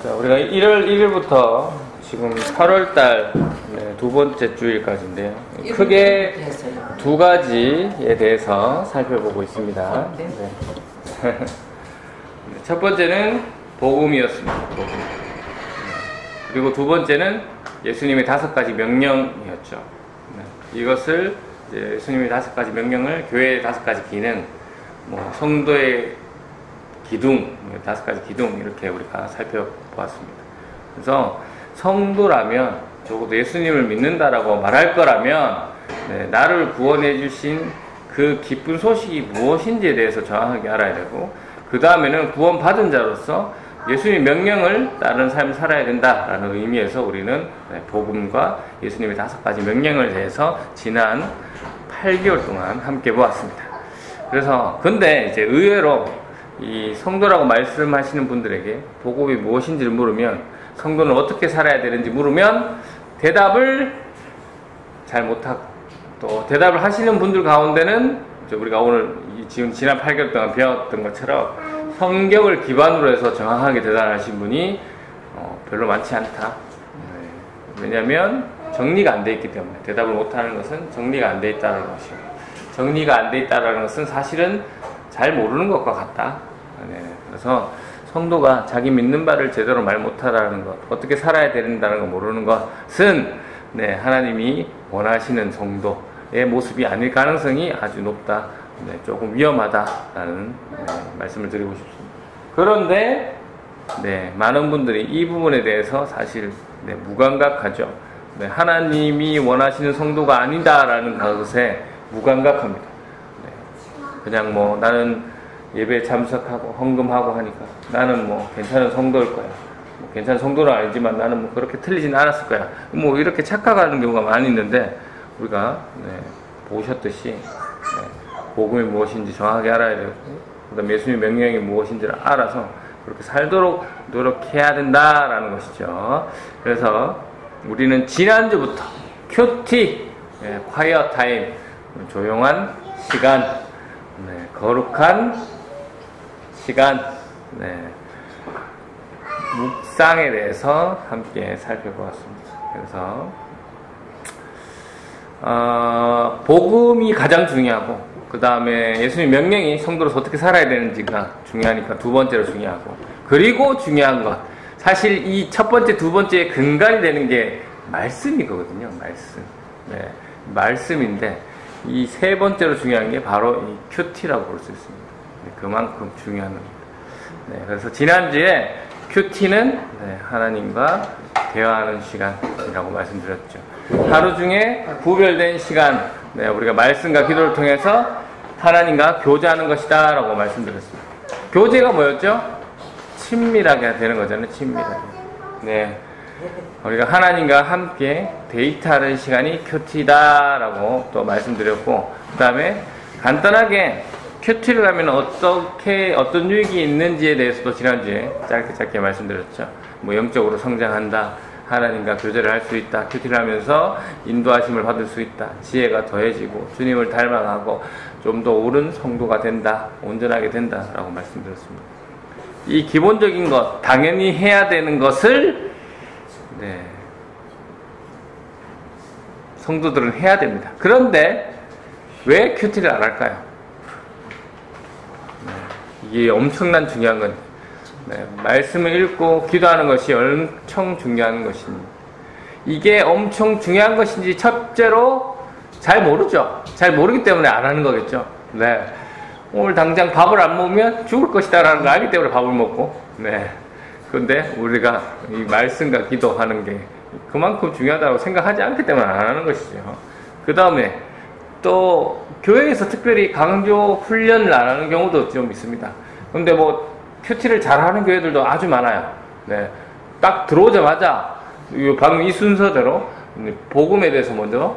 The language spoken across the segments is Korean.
자, 우리가 1월 1일부터 지금 8월달 두 번째 주일까지인데요. 크게 두 가지에 대해서 살펴보고 있습니다. 네. 첫 번째는 복음이었습니다. 복음. 그리고 두 번째는 예수님의 5가지 명령이었죠. 이것을 예수님의 5가지 명령을 교회의 5가지 기능, 성도의 기둥, 5가지 기둥 이렇게 우리가 살펴보았습니다. 그래서 성도라면 적어도 예수님을 믿는다라고 말할 거라면 나를 구원해 주신 그 기쁜 소식이 무엇인지에 대해서 정확하게 알아야 되고, 그 다음에는 구원받은 자로서 예수님의 명령을 따르는 삶을 살아야 된다라는 의미에서 우리는 복음과 예수님의 5가지 명령을 대해서 지난 8개월 동안 함께 보았습니다. 그래서 근데 이제 의외로 이 성도라고 말씀하시는 분들에게 복음이 무엇인지를 물으면, 성도는 어떻게 살아야 되는지 물으면 대답을 잘 못하고, 또 대답을 하시는 분들 가운데는 우리가 오늘 지금 지난 8개월 동안 배웠던 것처럼 성경을 기반으로 해서 정확하게 대답하신 분이 별로 많지 않다. 왜냐하면 정리가 안 돼 있기 때문에. 대답을 못하는 것은 정리가 안 돼 있다는 것이고, 정리가 안 돼 있다는 것은 사실은 잘 모르는 것과 같다. 그래서 성도가 자기 믿는 바를 제대로 말 못하라는 것, 어떻게 살아야 된다는 걸 모르는 것은 하나님이 원하시는 성도의 모습이 아닐 가능성이 아주 높다. 조금 위험하다라는 말씀을 드리고 싶습니다. 그런데 많은 분들이 이 부분에 대해서 사실 무감각하죠. 하나님이 원하시는 성도가 아니다라는 것에 무감각합니다. 그냥 나는 예배에 참석하고 헌금하고 하니까 나는 괜찮은 성도일 거야. 괜찮은 성도는 아니지만 나는 그렇게 틀리진 않았을 거야. 이렇게 착각하는 경우가 많이 있는데, 우리가 보셨듯이 복음이 무엇인지 정확하게 알아야 되고, 그다음에 예수님의 명령이 무엇인지를 알아서 그렇게 살도록 노력해야 된다라는 것이죠. 그래서 우리는 지난주부터 큐티, quiet time, 조용한 시간, 거룩한 시간, 묵상에 대해서 함께 살펴보았습니다. 그래서 복음이 가장 중요하고, 그 다음에 예수님 명령이 성도로서 어떻게 살아야 되는지가 중요하니까 두 번째로 중요하고, 그리고 중요한 것, 사실 이 첫 번째, 두 번째의 근간이 되는 게 말씀이거든요. 말씀. 말씀인데, 이 세 번째로 중요한 게 바로 이 큐티라고 볼 수 있습니다. 그만큼 중요한 겁니다. 그래서 지난주에 큐티는 하나님과 대화하는 시간이라고 말씀드렸죠. 하루 중에 구별된 시간, 우리가 말씀과 기도를 통해서 하나님과 교제하는 것이다 라고 말씀드렸습니다. 교제가 뭐였죠? 친밀하게 되는 거잖아요. 친밀하게. 우리가 하나님과 함께 데이트하는 시간이 큐티다 라고 또 말씀드렸고, 그 다음에 간단하게 큐티를 하면 어떤 유익이 있는지에 대해서도 지난주에 짧게 말씀드렸죠. 영적으로 성장한다, 하나님과 교제를 할 수 있다, 큐티를 하면서 인도하심을 받을 수 있다, 지혜가 더해지고 주님을 닮아가고 좀 더 옳은 성도가 된다, 온전하게 된다 라고 말씀드렸습니다. 이 기본적인 것, 당연히 해야 되는 것을 성도들은 해야 됩니다. 그런데 왜 큐티를 안 할까요? 이게 엄청난 중요한 건 말씀을 읽고 기도하는 것이 엄청 중요한 것입니다. 이게 엄청 중요한 것인지 첫째로 잘 모르죠. 잘 모르기 때문에 안 하는 거겠죠. 오늘 당장 밥을 안 먹으면 죽을 것이다 라는 걸 알기 때문에 밥을 먹고, 그런데 우리가 이 말씀과 기도하는 게 그만큼 중요하다고 생각하지 않기 때문에 안 하는 것이죠. 그 다음에 또 교회에서 특별히 강조 훈련을 안 하는 경우도 좀 있습니다. 그런데 큐티를 잘하는 교회들도 아주 많아요. 딱 들어오자마자 방금 이 순서대로 복음에 대해서 먼저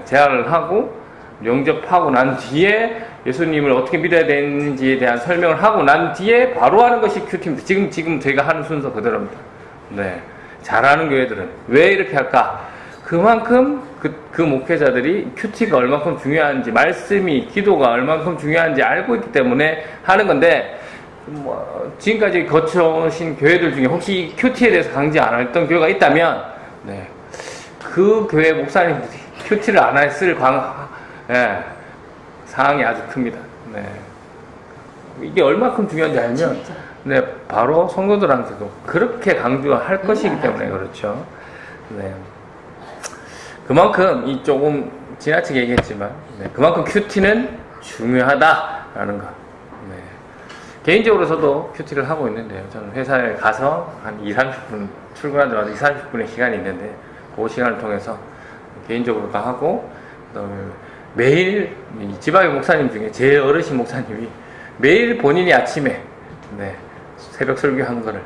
제안을 하고 영접하고 난 뒤에 예수님을 어떻게 믿어야 되는지에 대한 설명을 하고 난 뒤에 바로 하는 것이 큐티입니다. 지금 저희가 하는 순서 그대로입니다. 잘하는 교회들은 왜 이렇게 할까? 그만큼 그 목회자들이 큐티가 얼만큼 중요한지, 말씀이, 기도가 얼만큼 중요한지 알고 있기 때문에 하는 건데, 지금까지 거쳐오신 교회들 중에 혹시 큐티에 대해서 강조 안 했던 교회가 있다면, 네, 그 교회 목사님들이 큐티를 안 했을 사항이 아주 큽니다. 네. 이게 얼마큼 중요한지 알면, 네, 바로 성도들한테도 그렇게 강조할 것이기 때문에 그렇죠. 네. 그만큼 이 조금 지나치게 얘기했지만, 네, 그만큼 큐티는 중요하다라는 것. 네. 개인적으로 저도 큐티를 하고 있는데요. 저는 회사에 가서 한 20-30분, 출근하자마자 20-30분의 시간이 있는데, 그 시간을 통해서 개인적으로도 하고, 그다음에 매일 지방의 목사님 중에 제 어르신 목사님이 매일 본인이 아침에, 네, 새벽 설교한 거를,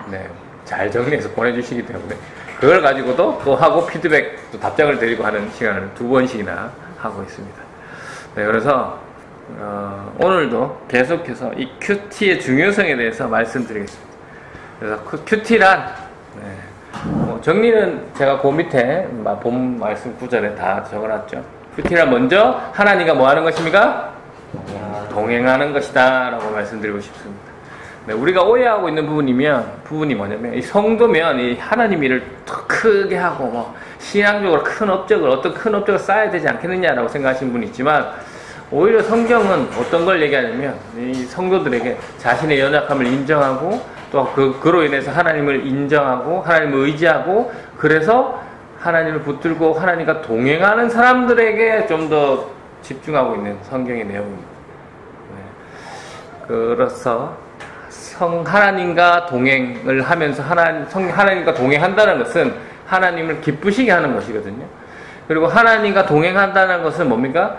네, 잘 정리해서 보내주시기 때문에 그걸 가지고도 또 하고 피드백 또 답장을 드리고 하는 시간을 2번씩이나 하고 있습니다. 네, 그래서 오늘도 계속해서 이 큐티의 중요성에 대해서 말씀드리겠습니다. 그래서 큐티란, 네, 정리는 제가 그 밑에 본 말씀 구절에 다 적어놨죠. 큐티란 먼저 하나님과 뭐 하는 것입니까? 동행하는 것이다 라고 말씀드리고 싶습니다. 네, 우리가 오해하고 있는 부분이 뭐냐면, 이 성도면 이 하나님 일을 더 크게 하고, 신앙적으로 어떤 큰 업적을 쌓아야 되지 않겠느냐라고 생각하시는 분이 있지만, 오히려 성경은 어떤 걸 얘기하냐면, 이 성도들에게 자신의 연약함을 인정하고, 또 그로 인해서 하나님을 인정하고, 하나님을 의지하고, 그래서 하나님을 붙들고 하나님과 동행하는 사람들에게 좀 더 집중하고 있는 성경의 내용입니다. 네. 그래서 하나님과 동행을 하면서 하나님과 동행한다는 것은 하나님을 기쁘시게 하는 것이거든요. 그리고 하나님과 동행한다는 것은 뭡니까?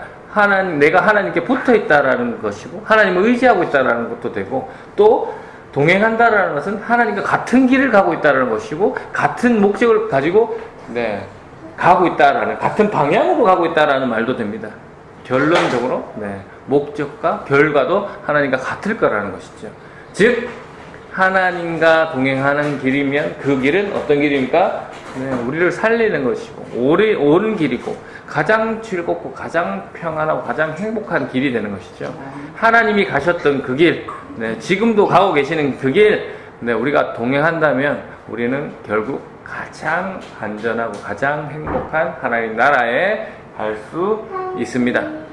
내가 하나님께 붙어 있다라는 것이고, 하나님을 의지하고 있다라는 것도 되고, 또 동행한다라는 것은 하나님과 같은 길을 가고 있다라는 것이고, 같은 목적을 가지고, 네, 가고 있다라는, 같은 방향으로 가고 있다라는 말도 됩니다. 결론적으로, 네, 목적과 결과도 하나님과 같을 거라는 것이죠. 즉, 하나님과 동행하는 길이면 그 길은 어떤 길입니까? 네, 우리를 살리는 것이고, 옳은 길이고, 가장 즐겁고, 가장 평안하고, 가장 행복한 길이 되는 것이죠. 하나님이 가셨던 그 길, 네, 지금도 가고 계시는 그 길, 네, 우리가 동행한다면 우리는 결국 가장 안전하고 가장 행복한 하나님 나라에 갈 수 있습니다.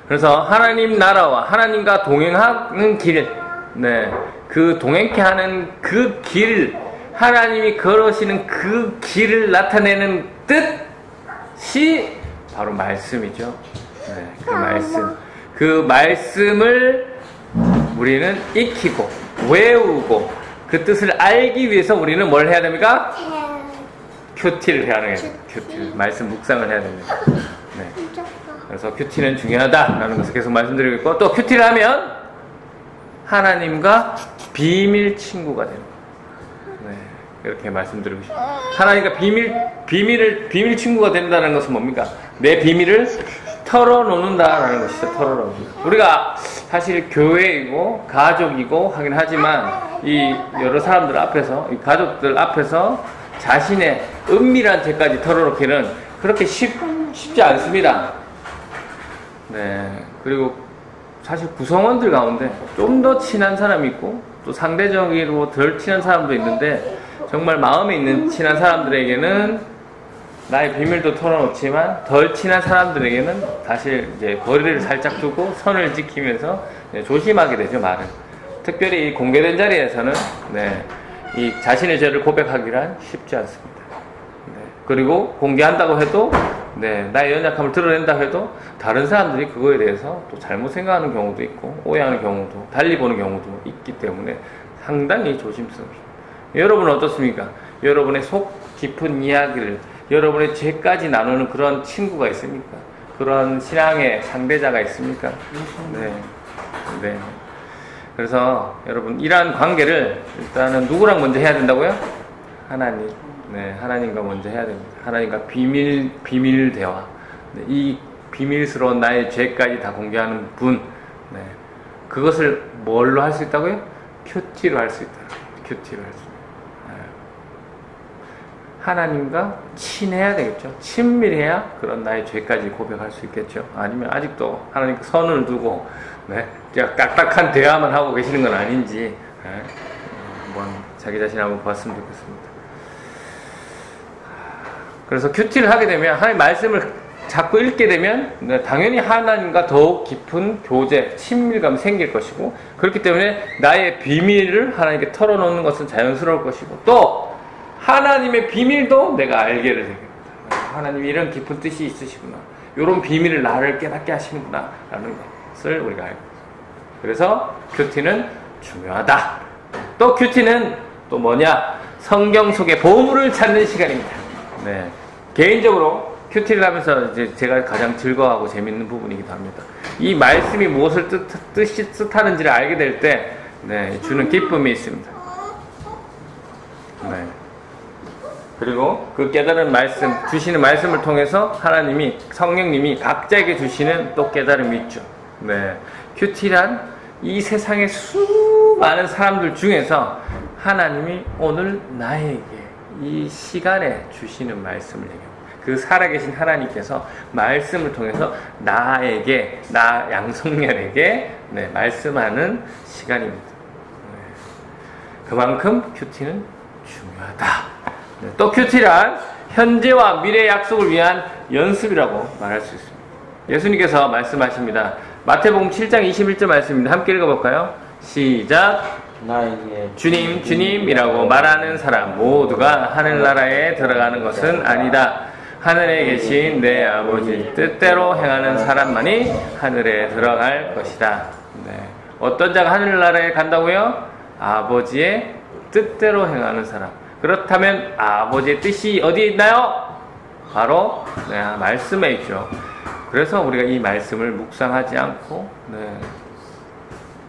그래서 하나님 나라와 하나님과 동행하는 길, 네, 그 동행케 하는 그 길, 하나님이 걸으시는 그 길을 나타내는 뜻이 바로 말씀이죠. 네, 그 말씀을 우리는 익히고 외우고 그 뜻을 알기 위해서 우리는 뭘 해야 됩니까? 큐티를 해야 합니다. 말씀 묵상을 해야 됩니다. 네. 그래서 큐티는 중요하다라는 것을 계속 말씀드리고 있고, 또 큐티를 하면 하나님과 비밀 친구가 되는 거예요. 네, 이렇게 말씀드리고 싶습니다. 하나님과 비밀 친구가 된다는 것은 뭡니까? 내 비밀을 털어놓는다라는 것이죠. 털어놓는. 우리가 사실 교회이고 가족이고 하긴 하지만 이 여러 사람들 앞에서, 이 가족들 앞에서 자신의 은밀한 죄까지 털어놓기는 그렇게 쉽지 않습니다. 네. 그리고 사실 구성원들 가운데 좀 더 친한 사람이 있고, 또 상대적으로 덜 친한 사람도 있는데, 정말 마음에 있는 친한 사람들에게는 나의 비밀도 털어놓지만, 덜 친한 사람들에게는 사실 이제 거리를 살짝 두고 선을 지키면서 조심하게 되죠, 말은. 특별히 이 공개된 자리에서는, 네, 이 자신의 죄를 고백하기란 쉽지 않습니다. 네. 그리고 공개한다고 해도, 네, 나의 연약함을 드러낸다 해도 다른 사람들이 그거에 대해서 또 잘못 생각하는 경우도 있고, 오해하는 경우도, 달리 보는 경우도 있기 때문에 상당히 조심스럽습니다. 여러분은 어떻습니까? 여러분의 속 깊은 이야기를, 여러분의 죄까지 나누는 그런 친구가 있습니까? 그런 신앙의 상대자가 있습니까? 네. 네. 그래서 여러분, 이러한 관계를 일단은 누구랑 먼저 해야 된다고요? 하나님. 네, 하나님과 먼저 해야 됩니다. 하나님과 비밀 대화. 네, 이 비밀스러운 나의 죄까지 다 공개하는 분. 네, 그것을 뭘로 할 수 있다고요? 큐티로 할 수 있다. 큐티로 할 수 있다. 네. 하나님과 친해야 되겠죠. 친밀해야 그런 나의 죄까지 고백할 수 있겠죠. 아니면 아직도 하나님께 선을 두고, 네, 딱딱한 대화만 하고 계시는 건 아닌지 한번 자기 자신 한번 봤으면 좋겠습니다. 그래서 큐티를 하게 되면 하나님 말씀을 자꾸 읽게 되면 당연히 하나님과 더욱 깊은 교제, 친밀감이 생길 것이고, 그렇기 때문에 나의 비밀을 하나님께 털어놓는 것은 자연스러울 것이고, 또 하나님의 비밀도 내가 알게 되게 됩니다. 하나님이 이런 깊은 뜻이 있으시구나, 이런 비밀을 나를 깨닫게 하시는구나 라는 것을 우리가 알고 있습니다. 그래서 큐티는 중요하다. 또 큐티는 또 뭐냐? 성경 속의 보물을 찾는 시간입니다. 네. 개인적으로 큐티를 하면서 이제 제가 가장 즐거워하고 재밌는 부분이기도 합니다. 이 말씀이 무엇을 뜻하는지를 알게 될 때, 네, 주는 기쁨이 있습니다. 네. 그리고 그 깨달은 말씀, 주시는 말씀을 통해서 하나님이, 성령님이 각자에게 주시는 또 깨달음이 있죠. 네. 큐티란 이 세상의 수많은 사람들 중에서 하나님이 오늘 나에게 이 시간에 주시는 말씀을 얘기합니다. 그 살아계신 하나님께서 말씀을 통해서 나에게, 나 양성렬에게 네, 말씀하는 시간입니다. 네. 그만큼 큐티는 중요하다. 네. 또 큐티란 현재와 미래의 약속을 위한 연습이라고 말할 수 있습니다. 예수님께서 말씀하십니다. 마태복음 7장 21절 말씀입니다. 함께 읽어볼까요? 시작. 나에게 주님, 주님이라고 말하는 사람 모두가 하늘나라에 들어가는 것은 아니다. 하늘에 계신 내 아버지 뜻대로 행하는 사람만이 하늘에 들어갈 것이다. 네. 어떤 자가 하늘나라에 간다고요? 아버지의 뜻대로 행하는 사람. 그렇다면 아버지의 뜻이 어디에 있나요? 바로 네, 말씀에 있죠. 그래서 우리가 이 말씀을 묵상하지 않고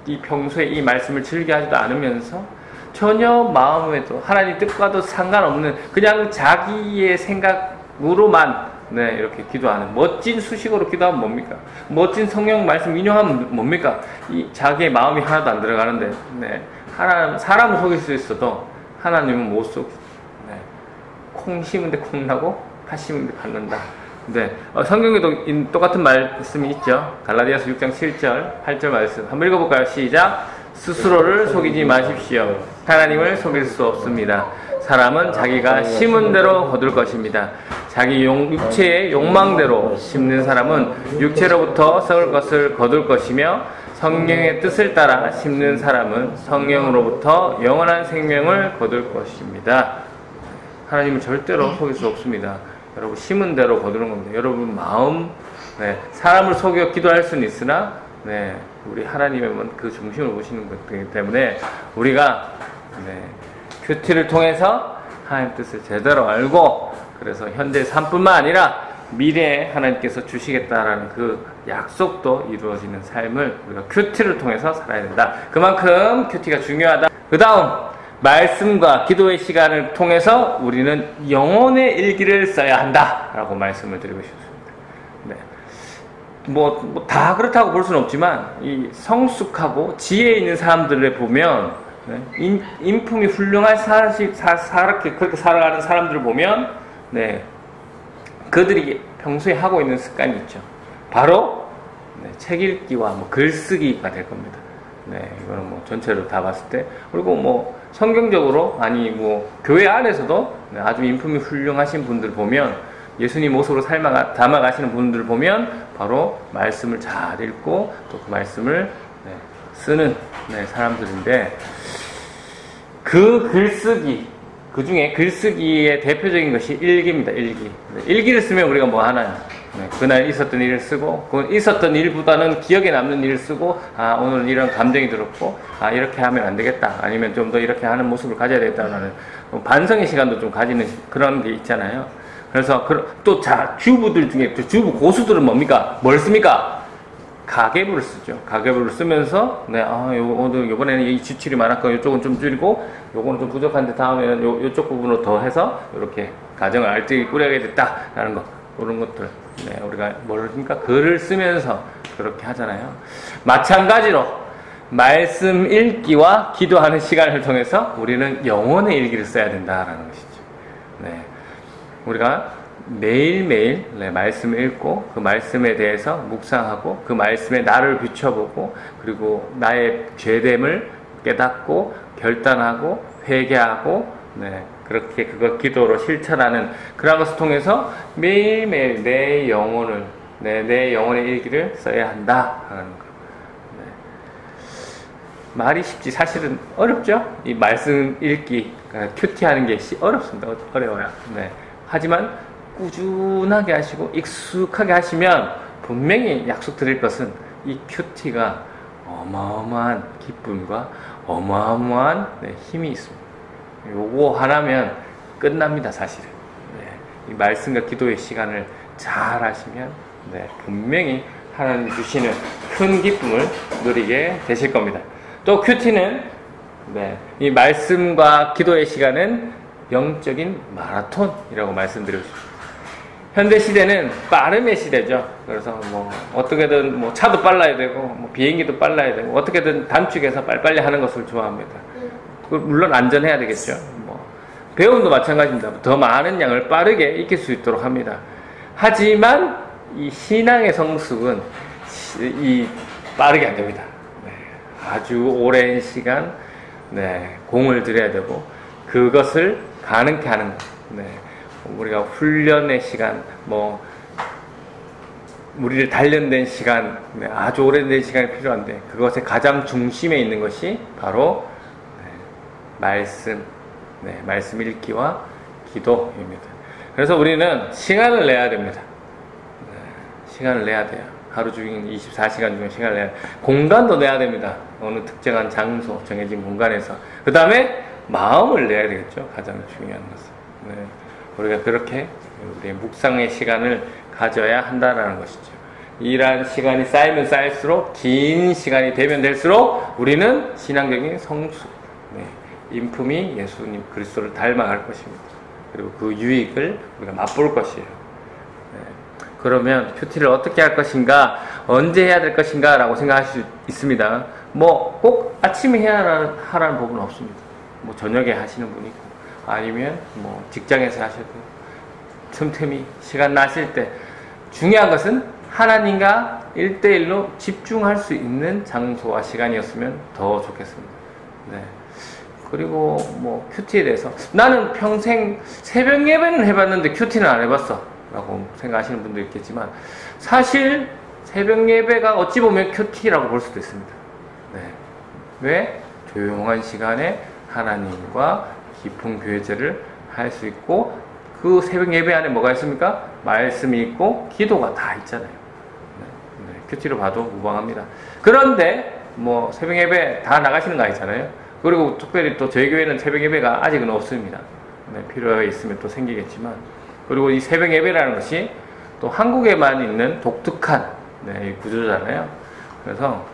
이 평소에 이 말씀을 즐겨하지도 않으면서 전혀 마음에도 하나님 뜻과도 상관없는 그냥 자기의 생각으로만 이렇게 기도하는, 멋진 수식어로 기도하면 뭡니까? 멋진 성경 말씀 인용하면 뭡니까? 이 자기의 마음이 하나도 안 들어가는데 사람을 속일 수 있어도 하나님은 못 속이죠. 콩 심은데 콩 나고 팥 심은데 팥 난다. 네, 성경에도 똑같은 말씀이 있죠. 갈라디아서 6장 7절, 8절 말씀 한번 읽어볼까요? 시작. 스스로를 속이지 마십시오. 하나님을 속일 수 없습니다. 사람은 자기가 심은 대로 거둘 것입니다. 자기 육체의 욕망대로 심는 사람은 육체로부터 썩을 것을 거둘 것이며, 성령의 뜻을 따라 심는 사람은 성령으로부터 영원한 생명을 거둘 것입니다. 하나님은 절대로 속일 수 없습니다. 여러분 심은 대로 거두는 겁니다. 여러분 마음, 사람을 속여 기도할 수는 있으나 우리 하나님은 그 중심을 보시는 것이기 때문에 우리가 큐티를 통해서 하나님 뜻을 제대로 알고, 그래서 현재의 삶뿐만 아니라 미래에 하나님께서 주시겠다라는 그 약속도 이루어지는 삶을 우리가 큐티를 통해서 살아야 된다. 그만큼 큐티가 중요하다. 그 다음 말씀과 기도의 시간을 통해서 우리는 영혼의 일기를 써야 한다라고 말씀을 드리고 싶습니다. 네. 다 그렇다고 볼 수는 없지만 이 성숙하고 지혜 있는 사람들을 보면 인품이 훌륭한 그렇게 살아가는 사람들을 보면 그들이 평소에 하고 있는 습관이 있죠. 바로 책 읽기와 글쓰기가 될 겁니다. 이거는 전체로 다 봤을 때, 그리고 성경적으로 교회 안에서도 아주 인품이 훌륭하신 분들 보면, 예수님 모습으로 담아가시는 분들을 보면 바로 말씀을 잘 읽고 또 그 말씀을 쓰는 사람들인데, 그 글쓰기, 그 중에 글쓰기의 대표적인 것이 일기입니다. 일기를 쓰면 우리가 뭐 하나요? 그날 있었던 일을 쓰고, 그 있었던 일보다는 기억에 남는 일을 쓰고, 오늘은 이런 감정이 들었고, 이렇게 하면 안 되겠다, 아니면 좀 더 이렇게 하는 모습을 가져야 되겠다는 반성의 시간도 좀 가지는 그런 게 있잖아요. 그래서 또 주부들 중에, 주부 고수들은 뭡니까? 뭘 씁니까? 가계부를 쓰죠. 가계부를 쓰면서 오늘 이번에는 이 지출이 많았고 이쪽은 좀 줄이고 요거는 좀 부족한데 다음에는 요쪽 부분으로 더 해서 이렇게 가정을 알뜰히 꾸려야 됐다라는 거, 그런 것들 우리가 뭘 합니까? 글을 쓰면서 그렇게 하잖아요. 마찬가지로 말씀 읽기와 기도하는 시간을 통해서 우리는 영혼의 일기를 써야 된다라는 것이죠. 우리가 매일매일 말씀을 읽고 그 말씀에 대해서 묵상하고 그 말씀에 나를 비춰보고 그리고 나의 죄됨을 깨닫고 결단하고 회개하고 그렇게 그걸 기도로 실천하는 그런 것을 통해서 매일매일 내 영혼을 내 영혼의 일기를 써야 한다 하는 거. 말이 쉽지 사실은 어렵죠. 이 말씀 읽기 큐티하는 게 어렵습니다. 어려워요. 하지만 꾸준하게 하시고 익숙하게 하시면 분명히 약속드릴 것은 이 큐티가 어마어마한 기쁨과 어마어마한 힘이 있습니다. 요거 하나면 끝납니다. 사실은. 이 말씀과 기도의 시간을 잘 하시면 분명히 하나님 주시는 큰 기쁨을 누리게 되실 겁니다. 또 큐티는 이 말씀과 기도의 시간은 영적인 마라톤이라고 말씀드리고 싶습니다. 현대 시대는 빠름의 시대죠. 그래서 뭐 어떻게든 뭐 차도 빨라야 되고 뭐 비행기도 빨라야 되고 어떻게든 단축해서 빨리빨리 하는 것을 좋아합니다. 물론 안전해야 되겠죠. 뭐 배움도 마찬가지입니다. 더 많은 양을 빠르게 익힐 수 있도록 합니다. 하지만 이 신앙의 성숙은 빠르게 안 됩니다. 아주 오랜 시간 공을 들여야 되고 그것을 가능케 하는 것. 우리가 훈련의 시간, 우리를 단련된 시간, 아주 오랜된 시간이 필요한데 그것의 가장 중심에 있는 것이 바로 말씀 읽기와 기도입니다. 그래서 우리는 시간을 내야 됩니다. 시간을 내야 돼요. 하루 중인 24시간 중에 시간을 내야 돼요. 공간도 내야 됩니다. 어느 특정한 장소, 정해진 공간에서. 그 다음에 마음을 내야 되겠죠. 가장 중요한 것은. 우리가 그렇게 우리의 묵상의 시간을 가져야 한다는 것이죠. 이러한 시간이 쌓이면 쌓일수록 긴 시간이 되면 될수록 우리는 신앙적인 성숙, 인품이 예수님 그리스도를 닮아갈 것입니다. 그리고 그 유익을 우리가 맛볼 것이에요. 그러면 큐티를 어떻게 할 것인가, 언제 해야 될 것인가 라고 생각할 수 있습니다. 꼭 아침에 해야 하라는 법은 없습니다. 저녁에 하시는 분이 있고 아니면 직장에서 하셔도 틈틈이 시간 나실 때, 중요한 것은 하나님과 1대1로 집중할 수 있는 장소와 시간이었으면 더 좋겠습니다. 그리고 큐티에 대해서 나는 평생 새벽 예배는 해봤는데 큐티는 안 해봤어 라고 생각하시는 분도 있겠지만 사실 새벽 예배가 어찌 보면 큐티라고 볼 수도 있습니다. 왜? 조용한 시간에 하나님과 깊은 교제를 할 수 있고 그 새벽 예배 안에 뭐가 있습니까? 말씀이 있고 기도가 다 있잖아요. 큐티로 봐도 무방합니다. 그런데 새벽 예배 다 나가시는 거 아니잖아요. 그리고 특별히 또 저희 교회는 새벽 예배가 아직은 없습니다. 필요가 있으면 또 생기겠지만, 그리고 이 새벽 예배라는 것이 또 한국에만 있는 독특한 구조잖아요. 그래서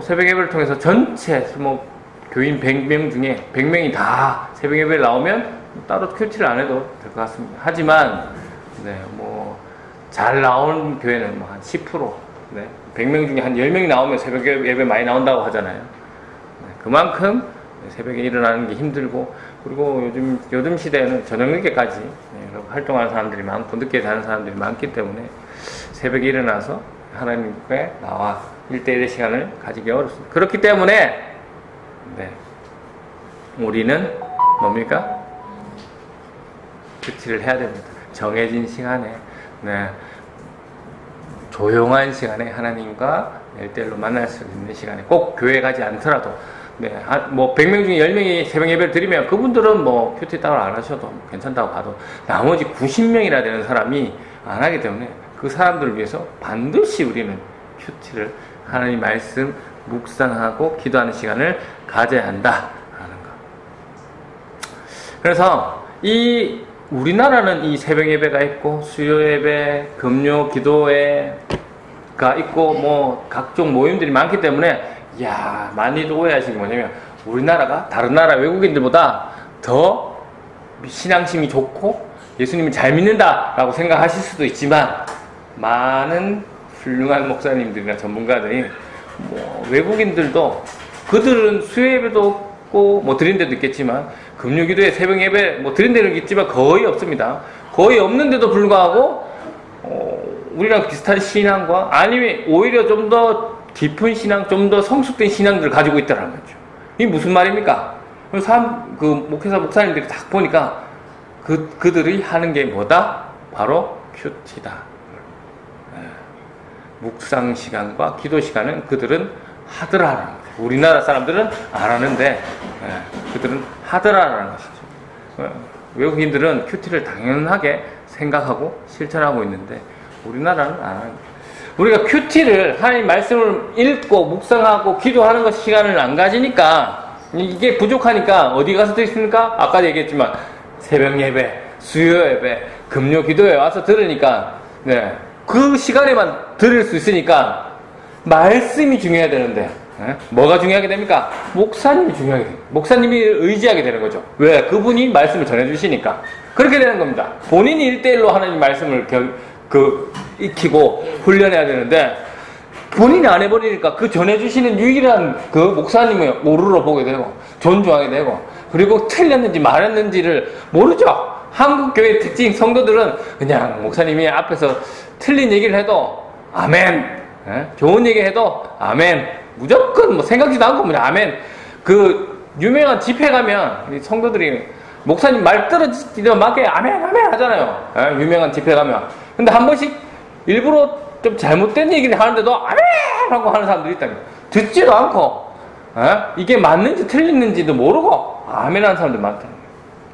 새벽 예배를 통해서 전체 교인 100명 중에 100명이 다 새벽 예배를 나오면 따로 큐티를 안 해도 될 것 같습니다. 하지만 잘 나오는 교회는 한 10%, 100명 중에 한 10명이 나오면 새벽 예배 많이 나온다고 하잖아요. 그만큼 새벽에 일어나는 게 힘들고, 그리고 요즘 시대에는 저녁 늦게까지 활동하는 사람들이 많고 늦게 자는 사람들이 많기 때문에 새벽에 일어나서 하나님께 나와 1대1의 시간을 가지기 어렵습니다. 그렇기 때문에 우리는 뭡니까? 큐티를 해야 됩니다. 정해진 시간에, 조용한 시간에 하나님과 1대1로 만날 수 있는 시간에, 꼭 교회 가지 않더라도 100명 중에 10명이 새벽 예배를 드리면 그분들은 큐티 따로 안 하셔도 괜찮다고 봐도 나머지 90명이나 되는 사람이 안 하기 때문에 그 사람들을 위해서 반드시 우리는 큐티를, 하나님 말씀 묵상하고 기도하는 시간을 가져야 한다 하는 거. 그래서 우리나라는 이 새벽 예배가 있고 수요 예배, 금요 기도회가 있고 각종 모임들이 많기 때문에 많이들 오해하시는 게 뭐냐면 우리나라가 다른 나라 외국인들보다 더 신앙심이 좋고 예수님을 잘 믿는다라고 생각하실 수도 있지만, 많은 훌륭한 목사님들이나 전문가들이 외국인들도 그들은 수요 예배도 없고 드린 데도 있겠지만 금요기도에 새벽 예배 드린 데는 있지만 거의 없습니다. 거의 없는데도 불구하고 우리랑 비슷한 신앙과 아니면 오히려 좀 더 깊은 신앙, 좀 더 성숙된 신앙들을 가지고 있다는 거죠. 이게 무슨 말입니까? 그 목회자 목사님들이 딱 보니까 그들이 하는 게 뭐다? 바로 큐티다. 묵상 시간과 기도 시간은 그들은 하더라라는 거죠. 우리나라 사람들은 안 하는데 그들은 하더라라는 것이죠. 외국인들은 큐티를 당연하게 생각하고 실천하고 있는데 우리나라는 안 하는 거죠. 우리가 큐티를 하나님 말씀을 읽고 묵상하고 기도하는 것 시간을 안 가지니까 이게 부족하니까 어디 가서 드십니까? 아까 얘기했지만 새벽 예배, 수요 예배, 금요 기도에 와서 들으니까 그 시간에만 들을 수 있으니까 말씀이 중요해야 되는데 뭐가 중요하게 됩니까? 목사님이 중요하게 됩니다. 목사님이 의지하게 되는 거죠. 왜? 그분이 말씀을 전해주시니까 그렇게 되는 겁니다. 본인이 1대1로 하나님 말씀을 익히고 훈련해야 되는데 본인이 안 해버리니까 그 전해주시는 유일한 그 목사님을 오르러 보게 되고 존중하게 되고 그리고 틀렸는지 말했는지를 모르죠. 한국 교회 특징 성도들은 그냥 목사님이 앞에서 틀린 얘기를 해도 아멘, 좋은 얘기 해도 아멘, 무조건 뭐 생각지도 않고 그냥 아멘. 그 유명한 집회 가면 성도들이 목사님 말 떨어지면 막 아멘 아멘 하잖아요. 유명한 집회 가면. 근데 한 번씩 일부러 좀 잘못된 얘기를 하는데도 아멘 하고 하는 사람들이 있다니 듣지도 않고 이게 맞는지 틀렸는지도 모르고 아멘 하는 사람들 많다는 거예요.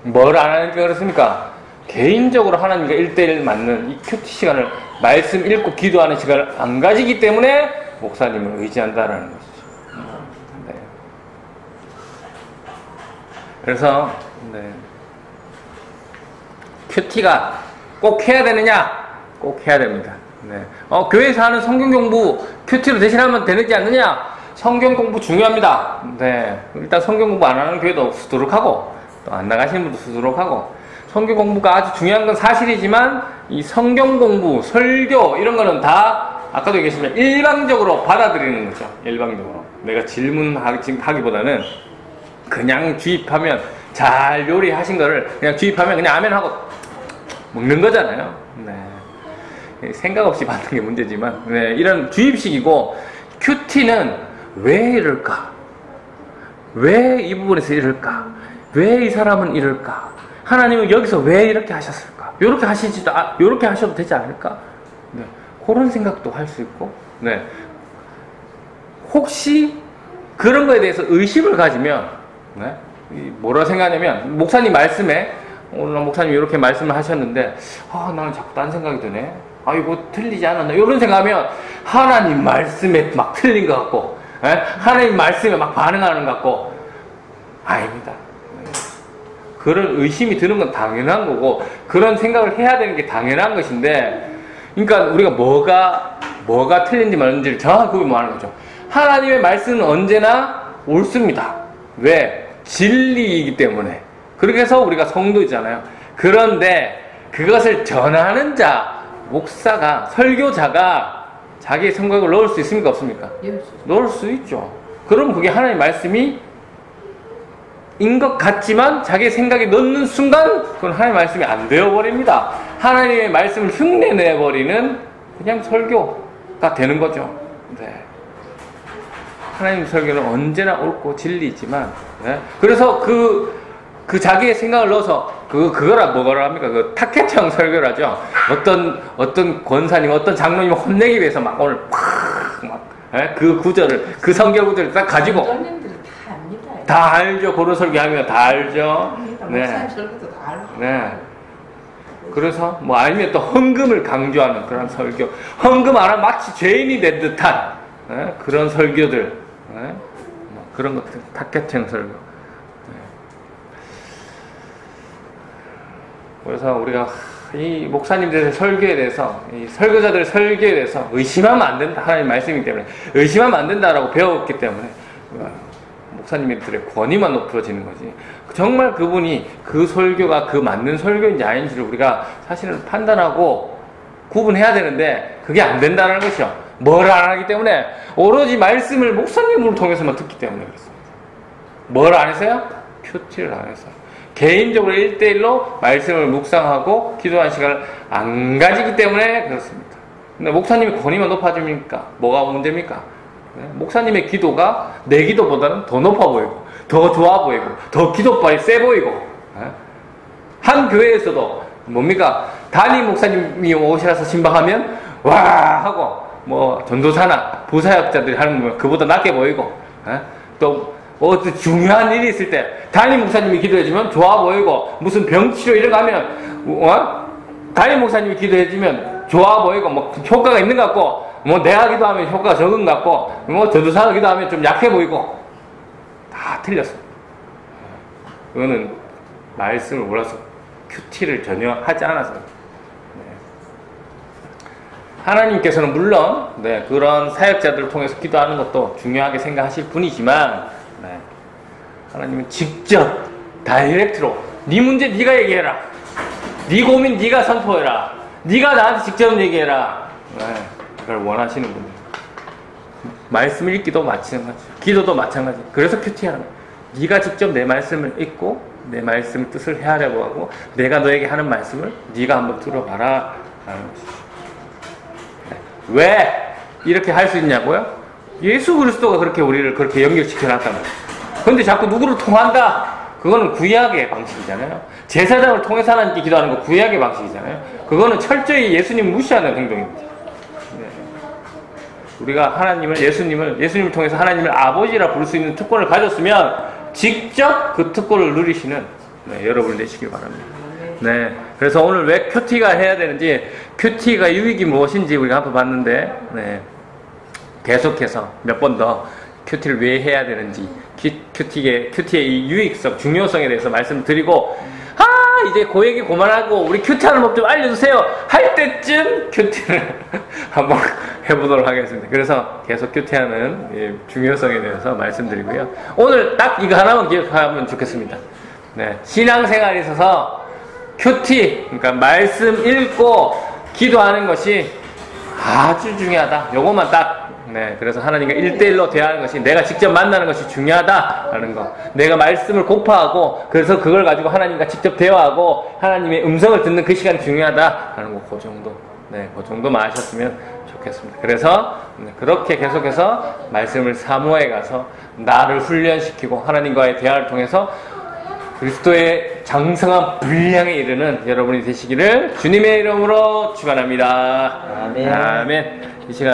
뭘 안 하니까 그렇습니까? 개인적으로 하나님과 1대1 맞는 이 큐티 시간을 말씀 읽고 기도하는 시간을 안 가지기 때문에 목사님을 의지한다라는 것이죠. 네. 그래서 큐티가 꼭 해야 되느냐? 꼭 해야 됩니다. 교회에서 하는 성경 공부 큐티로 대신하면 되지 않느냐? 성경 공부 중요합니다. 일단 성경 공부 안 하는 교회도 수두룩하고 또 안 나가시는 분도 수두룩하고 성경 공부가 아주 중요한 건 사실이지만 이 성경 공부, 설교 이런 거는 다 아까도 얘기했지만 일방적으로 받아들이는 거죠. 일방적으로. 내가 질문하기보다는 그냥 주입하면 잘 요리하신 거를 그냥 주입하면 그냥 아멘 하고 먹는 거잖아요. 생각 없이 받는 게 문제지만 이런 주입식이고 큐티는 왜 이럴까? 왜 이 부분에서 이럴까? 왜 이 사람은 이럴까? 하나님은 여기서 왜 이렇게 하셨을까? 이렇게 이렇게 하셔도 되지 않을까? 그런 생각도 할 수 있고 혹시 그런 거에 대해서 의심을 가지면 뭐라 생각하냐면 목사님 말씀에 오늘 목사님이 이렇게 말씀을 하셨는데 나는 자꾸 딴 생각이 드네. 이거 틀리지 않았나? 이런 생각하면 하나님 말씀에 막 틀린 것 같고 하나님 말씀에 막 반응하는 것 같고 아닙니다. 그런 의심이 드는 건 당연한 거고 그런 생각을 해야 되는 게 당연한 것인데 그러니까 우리가 뭐가 틀린지 말는지를 정확히 구분하는 거죠. 하나님의 말씀은 언제나 옳습니다. 왜? 진리이기 때문에. 그렇게 해서 우리가 성도이잖아요. 그런데 그것을 전하는 자, 목사가, 설교자가 자기의 생각을 넣을 수 있습니까? 없습니까? 넣을 수 있죠. 그럼 그게 하나님의 말씀이 인 것 같지만 자기의 생각이 넣는 순간 그건 하나님의 말씀이 안 되어버립니다. 하나님의 말씀을 흉내내버리는 그냥 설교가 되는 거죠. 하나님 설교는 언제나 옳고 진리이지만 그래서 그 자기의 생각을 넣어서 그거라 뭐라 합니까? 그 타켓형 설교라죠. 어떤 권사님, 어떤 장로님 혼내기 위해서 막 오늘 그 구절을 그 성경 구절을 딱 가지고 다 알죠. 그런 설교하면 다 알죠. 설교도 다 알죠. 그래서 뭐 아니면 또 헌금을 강조하는 그런 설교, 헌금 안 하면 마치 죄인이 된 듯한 그런 설교들, 그런 것들 타켓형 설교. 그래서 우리가 이 목사님들의 설교에 대해서, 이 설교자들의 설교에 대해서 의심하면 안 된다. 하나님 말씀이기 때문에 의심하면 안 된다라고 배웠기 때문에 목사님들의 권위만 높여지는 거지. 정말 그분이 그 설교가 그 맞는 설교인지 아닌지를 우리가 사실은 판단하고 구분해야 되는데 그게 안 된다는 것이요. 뭘 안 하기 때문에 오로지 말씀을 목사님을 통해서만 듣기 때문에 그렇습니다. 뭘 안 해서요? 큐티를 안 해서. 개인적으로 1대1로 말씀을 묵상하고 기도하는 시간을 안 가지기 때문에 그렇습니다. 근데 목사님이 권위만 높아집니까? 뭐가 문제입니까? 목사님의 기도가 내 기도보다는 더 높아 보이고 더 좋아 보이고 더 기도빨이 세 보이고, 한 교회에서도 뭡니까? 담임 목사님이 오셔서 신방하면 와 하고 뭐 전도사나 부사역자들이 하는 거 그보다 낮게 보이고, 또 어떤 중요한 일이 있을 때 담임 목사님이 기도해주면 좋아 보이고, 무슨 병치료 이런 거 하면 담임 목사님이 기도해주면 좋아 보이고 뭐 효과가 있는 것 같고, 뭐 내가 기도하면 효과가 적은 것 같고, 뭐 전도사가 기도하면 좀 약해 보이고, 다 틀렸어. 이거는 말씀을 몰라서 큐티를 전혀 하지 않아서. 하나님께서는 물론 그런 사역자들을 통해서 기도하는 것도 중요하게 생각하실 분이지만, 하나님은 직접 다이렉트로 네 문제 네가 얘기해라, 네 고민 네가 선포해라, 네가 나한테 직접 얘기해라, 그걸 원하시는 분이에요. 말씀 읽기도 마찬가지, 기도도 마찬가지. 그래서 큐티하는 거예요. 네가 직접 내 말씀을 읽고 내 말씀의 뜻을 헤아려고 하고, 내가 너에게 하는 말씀을 네가 한번 들어봐라 라는 것이죠. 왜 이렇게 할 수 있냐고요? 예수 그리스도가 그렇게 우리를 그렇게 연결시켜 놨단 말이에요. 근데 자꾸 누구를 통한다? 그거는 구약의 방식이잖아요. 제사장을 통해서 하나님께 기도하는 거 구약의 방식이잖아요. 그거는 철저히 예수님 무시하는 행동입니다. 우리가 예수님을 통해서 하나님을 아버지라 부를 수 있는 특권을 가졌으면 직접 그 특권을 누리시는 여러분 되시길 바랍니다. 그래서 오늘 왜 큐티가 해야 되는지, 큐티가 유익이 무엇인지 우리가 한번 봤는데, 계속해서 몇 번 더 큐티를 왜 해야 되는지, 큐티의 이 유익성, 중요성에 대해서 말씀드리고, 이제 그 얘기 그만하고 우리 큐티하는 법 좀 알려주세요 할 때쯤 큐티를 한번 해보도록 하겠습니다. 그래서 계속 큐티하는 중요성에 대해서 말씀드리고요. 오늘 딱 이거 하나만 기억하면 좋겠습니다. 신앙생활에 있어서 큐티, 그러니까 말씀 읽고 기도하는 것이 아주 중요하다. 요것만 딱, 그래서 하나님과 1대1로 대화하는 것이, 내가 직접 만나는 것이 중요하다라는 거. 내가 말씀을 고파하고, 그래서 그걸 가지고 하나님과 직접 대화하고, 하나님의 음성을 듣는 그 시간이 중요하다라는 거, 그 정도. 그 정도만 아셨으면 좋겠습니다. 그래서, 그렇게 계속해서 말씀을 사모해 가서, 나를 훈련시키고, 하나님과의 대화를 통해서, 그리스도의 장성한 분량에 이르는 여러분이 되시기를 주님의 이름으로 축원합니다. 아멘. 아멘. 이 시간